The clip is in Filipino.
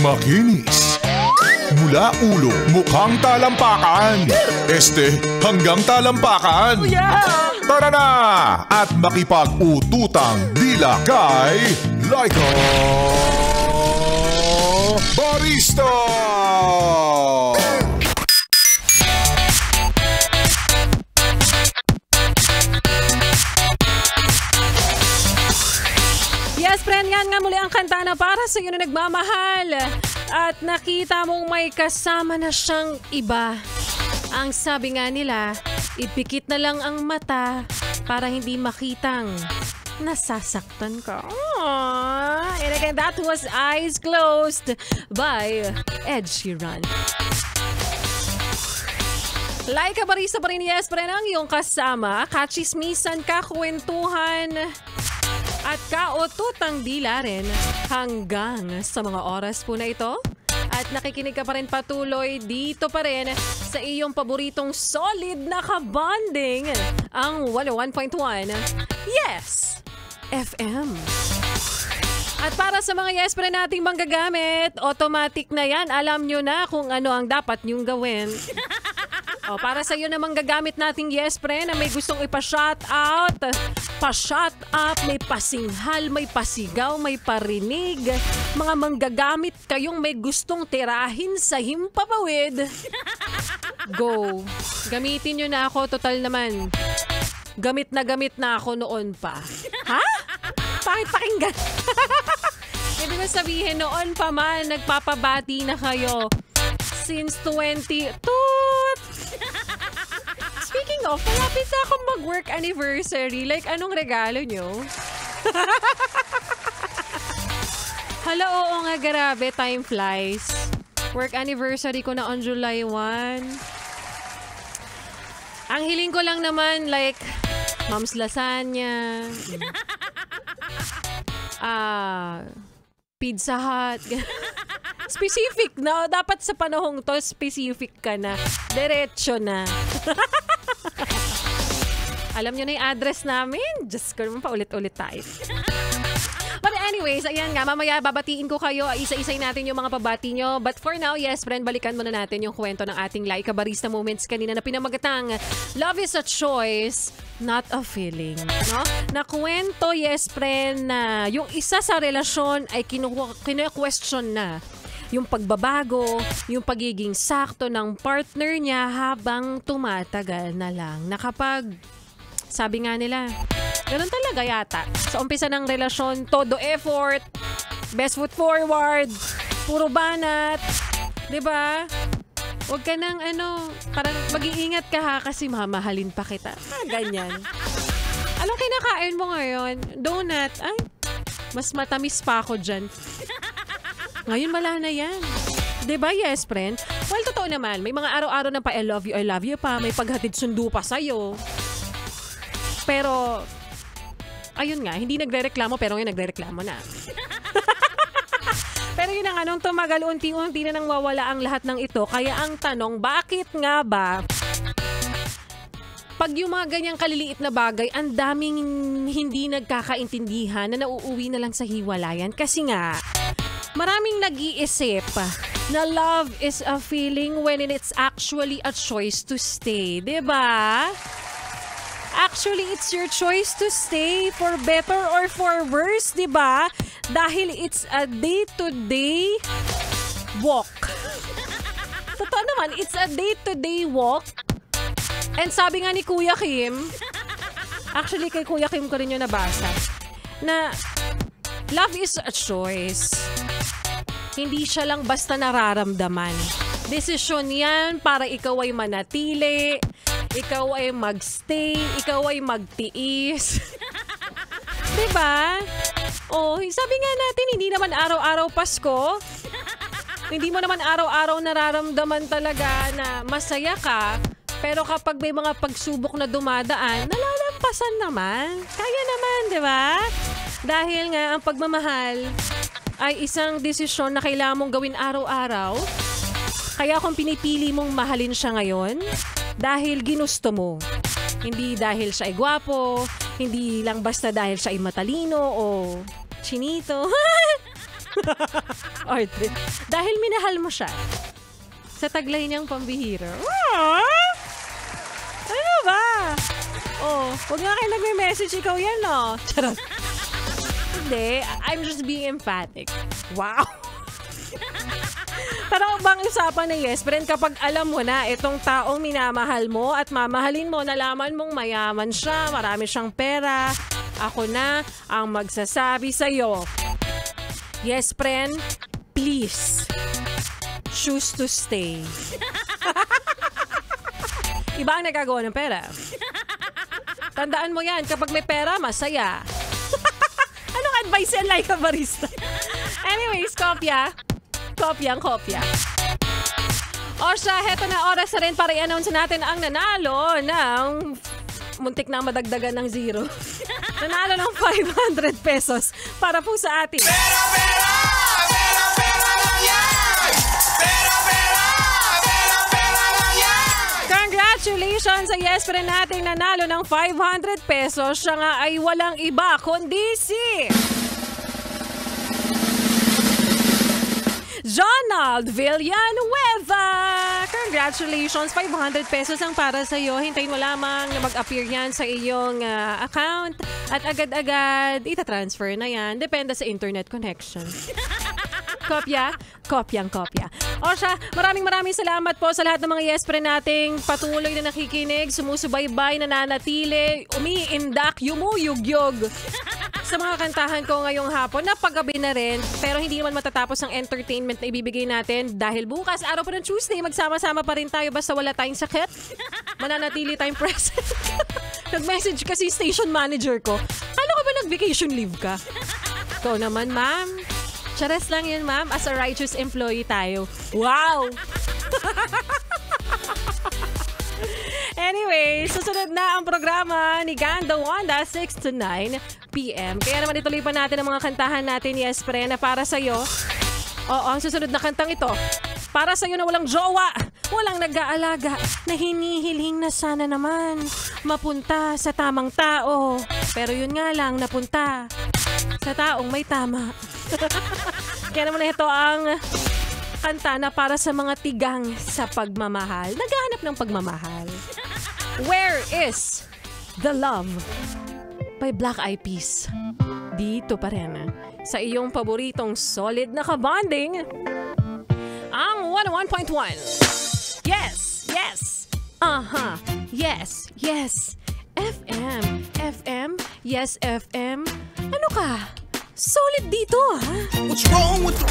Makinis. Mula ulo, mukhang talampakan. Hanggang talampakan. Tara na! At makipag-ututang dila kay Laika Barista! Yes, friend, yan nga muli ang kanta na para sa iyo na nagmamahal. At nakita mong may kasama na siyang iba. Ang sabi nga nila, ipikit na lang ang mata para hindi makitang nasasaktan ka. Aww. And again, that was Eyes Closed by Ed Sheeran. Laika Barista pa rin, yes, friend, ang iyong kasama. Kachismisan, kakwentuhan, at kaututang dila rin hanggang sa mga oras po na ito. At nakikinig ka pa rin patuloy dito pa rin sa iyong paboritong solid na kabanding, ang 101.1 Yes FM. At para sa mga yes pa rin nating manggagamit, automatic na yan. Alam nyo na kung ano ang dapat nyong gawin. O, para sa iyo namang gagamit nating yes pre na may gustong ipa-shout out, pa-shout up, may pasinghal, may pasigaw, may parinig, mga manggagamit kayong may gustong tirahin sa himpapawid. Go. Gamitin nyo na ako, total naman. Gamit na ako noon pa. Ha? Bakit pakinggan? Ibig mo sabihin, noon pa man, nagpapabati na kayo. Since 20... Speaking of, malapit na akong mag-work anniversary. Like, anong regalo nyo? Hala, oo nga, grabe. Time flies. Work anniversary ko na on July 1. Ang hiling ko lang naman, like, Mom's Lasagna. Pizza Hut. Specific na. Dapat sa panahong to, specific ka na. Diretso na. Alam nyo na yung address namin. Just ko naman paulit-ulit tayo. But anyways, ayan nga. Mamaya babatiin ko kayo. Isa-isay natin yung mga pabati nyo. But for now, yes, friend, balikan muna natin yung kwento ng ating Laika Barista Moments kanina na pinamagatang Love is a choice, not a feeling. No? Na kwento, yes, friend, na yung isa sa relasyon ay kinu-question na yung pagbabago, yung pagiging sakto ng partner niya habang tumatagal na lang. Na kapag, sabi nga nila, ganun talaga yata. Sa umpisa ng relasyon, todo effort, best foot forward, puro banat, diba? Huwag ka nang parang mag-iingat ka ha kasi mamahalin pa kita. Ganyan. Anong kinakain mo ngayon? Donut. Ay, mas matamis pa ako dyan. Ngayon wala na yan. Diba, yes, friend? Well, totoo naman. May mga araw-araw na pa I love you pa. May paghatid sundo pa sa'yo. Pero, ayun nga, hindi nagre-reklamo pero ngayon nagre-reklamo na. Pero yun ang nung tumagal, unti-unti na nang wawala ang lahat ng ito. Kaya ang tanong, bakit nga ba pag yung mga ganyang kaliliit na bagay, ang daming hindi nagkakaintindihan na nauuwi na lang sa hiwalayan? Kasi nga, maraming nag-iisip na love is a feeling when it's actually a choice to stay. Diba? Actually, it's your choice to stay for better or for worse, diba? Dahil it's a day-to-day walk. Totoo naman, it's a day-to-day walk. And sabi nga ni Kuya Kim, actually kay Kuya Kim ko rin yung nabasa, na love is a choice. Hindi siya lang basta nararamdaman. Desisyon yan para ikaw ay manatili, ikaw ay magstay, ikaw ay magtiis. Diba? Oh, sabi nga natin, hindi naman araw-araw Pasko. Hindi mo naman araw-araw nararamdaman talaga na masaya ka. Pero kapag may mga pagsubok na dumadaan, nalalampasan naman. Kaya naman, di ba? Dahil nga, ang pagmamahal ay isang desisyon na kailangan mong gawin araw-araw. Kaya kung pinipili mong mahalin siya ngayon, dahil ginusto mo. Hindi dahil siya ay gwapo, hindi lang basta dahil siya ay matalino o chinito. Arte. Dahil minahal mo siya. Sa taglay niyang pambihira. Aww! Ano ba? Oh, huwag nga kayo nagme-message, ikaw yan, no? Charot. Hindi, I'm just being emphatic. Wow! Parang bang usapan na yes, friend, kapag alam mo na itong taong minamahal mo at mamahalin mo, nalaman mong mayaman siya, marami siyang pera, ako na ang magsasabi sa'yo. Yes, friend, please, choose to stay. Iba ang nagagawa ng pera. Tandaan mo yan, kapag may pera, masaya. Anong advice yan, like a barista? Anyways, kopya. Kopyang-kopya. O siya, heto na oras na rin para i-announce natin ang nanalo ng muntik na madagdagan ng zero. Nanalo ng 500 pesos para po sa atin. Pera, pera! Pera, pera lang yan! Pera, pera! Pera, pera lang yan! Congratulations sa yes friend nating nanalo ng 500 pesos. Siya nga ay walang iba kundi si Jonald Villanueva! Congratulations! 500 pesos ang para sa iyo. Hintayin mo lamang na mag-appear yan sa iyong account at agad-agad itatransfer na yan. Depende sa internet connection. Kopya? Kopyang-kopya. O siya, maraming salamat po sa lahat ng mga yes friend nating patuloy na nakikinig, sumusubaybay, nananatili, umiindak, yumuyugyog sa mga kantahan ko ngayong hapon na paggabi na rin, pero hindi naman matatapos ang entertainment na ibibigay natin dahil bukas, araw pa ng Tuesday, magsama-sama pa rin tayo basta wala tayong sakit. Mananatili tayong present. Nag-message kasi station manager ko. Ano ka ba nag-vacation leave ka? Ikaw naman, ma'am. Chares lang yun, ma'am. As a righteous employee tayo. Wow! Anyway, susunod na ang programa ni Ganda Wanda, 6 to 9 p.m. Kaya naman ituloy pa natin ang mga kantahan natin, yes, pre, na para sa'yo. Oo, ang susunod na kantang ito. Para sa'yo na walang jowa, walang nag-aalaga, na hinihiling na sana naman mapunta sa tamang tao. Pero yun nga lang, napunta sa taong may tama. Kaya naman ito ang kanta na para sa mga tigang sa pagmamahal. Naghahanap ng pagmamahal. Where is the love? By Black Eyed Peas. Dito pa rin sa iyong paboritong solid na kabanding, ang 101.1. Yes, yes. Yes, yes. FM, yes FM. Ano ka? Solid dito, ha? What's wrong with the